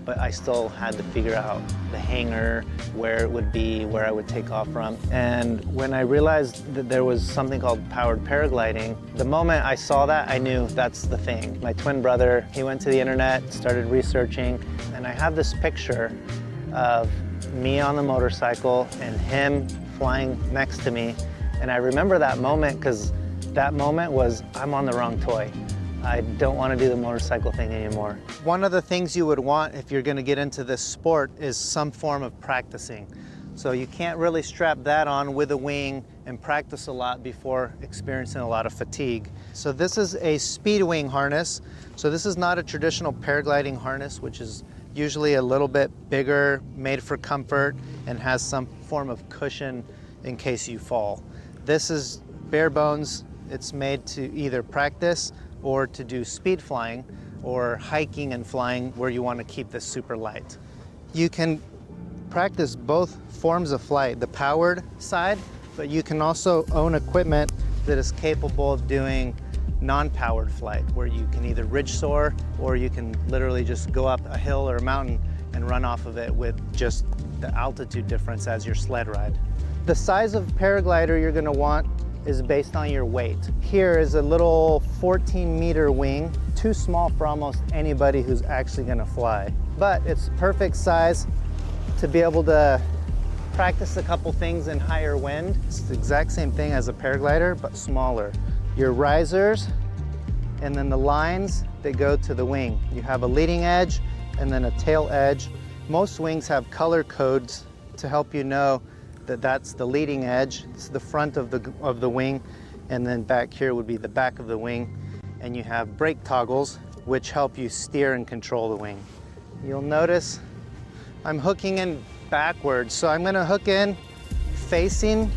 but I still had to figure out the hangar, where it would be, where I would take off from. And when I realized that there was something called powered paragliding, the moment I saw that, I knew that's the thing. My twin brother, he went to the internet, started researching, and I have this picture of me on the motorcycle and him flying next to me. And I remember that moment because that moment was, I'm on the wrong toy. I don't want to do the motorcycle thing anymore. One of the things you would want if you're going to get into this sport is some form of practicing. So you can't really strap that on with a wing and practice a lot before experiencing a lot of fatigue. So this is a speed wing harness. So this is not a traditional paragliding harness, which is usually a little bit bigger, made for comfort, and has some form of cushion in case you fall. This is bare bones. It's made to either practice or to do speed flying or hiking and flying where you want to keep this super light. You can practice both forms of flight, the powered side, but you can also own equipment that is capable of doing non-powered flight, where you can either ridge soar or you can literally just go up a hill or a mountain and run off of it with just the altitude difference as your sled ride. The size of paraglider you're going to want is based on your weight. Here is a little 14-meter wing, too small for almost anybody who's actually gonna fly. But it's perfect size to be able to practice a couple things in higher wind. It's the exact same thing as a paraglider, but smaller. Your risers, and then the lines that go to the wing. You have a leading edge and then a tail edge. Most wings have color codes to help you know that that's the leading edge. It's the front of the wing, and then back here would be the back of the wing. And you have brake toggles, which help you steer and control the wing. You'll notice I'm hooking in backwards. So I'm gonna hook in facing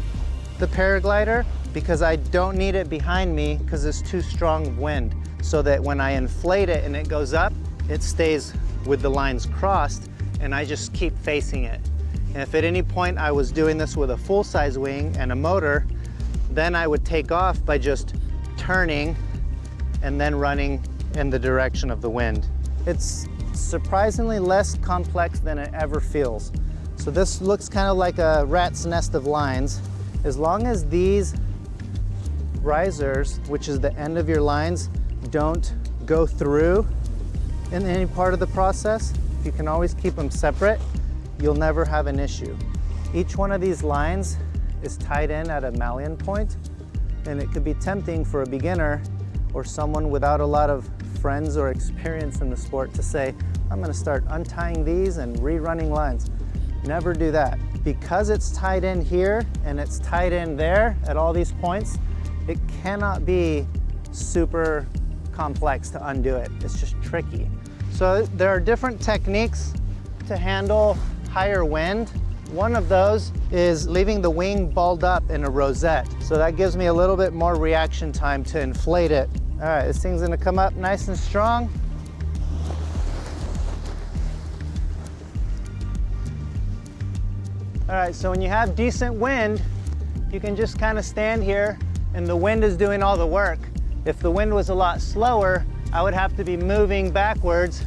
the paraglider because I don't need it behind me because it's too strong of wind. So that when I inflate it and it goes up, it stays with the lines crossed, and I just keep facing it. And if at any point I was doing this with a full-size wing and a motor, then I would take off by just turning and then running in the direction of the wind. It's surprisingly less complex than it ever feels. So this looks kind of like a rat's nest of lines. As long as these risers, which is the end of your lines, don't go through in any part of the process, you can always keep them separate. You'll never have an issue. Each one of these lines is tied in at a malleon point, and it could be tempting for a beginner or someone without a lot of friends or experience in the sport to say, I'm gonna start untying these and rerunning lines. Never do that. Because it's tied in here and it's tied in there at all these points, it cannot be super complex to undo it. It's just tricky. So there are different techniques to handle higher wind. One of those is leaving the wing balled up in a rosette. So that gives me a little bit more reaction time to inflate it. All right, this thing's gonna come up nice and strong. All right, so when you have decent wind, you can just kind of stand here and the wind is doing all the work. If the wind was a lot slower, I would have to be moving backwards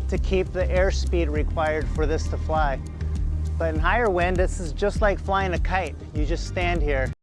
to keep the airspeed required for this to fly. But in higher wind, this is just like flying a kite. You just stand here.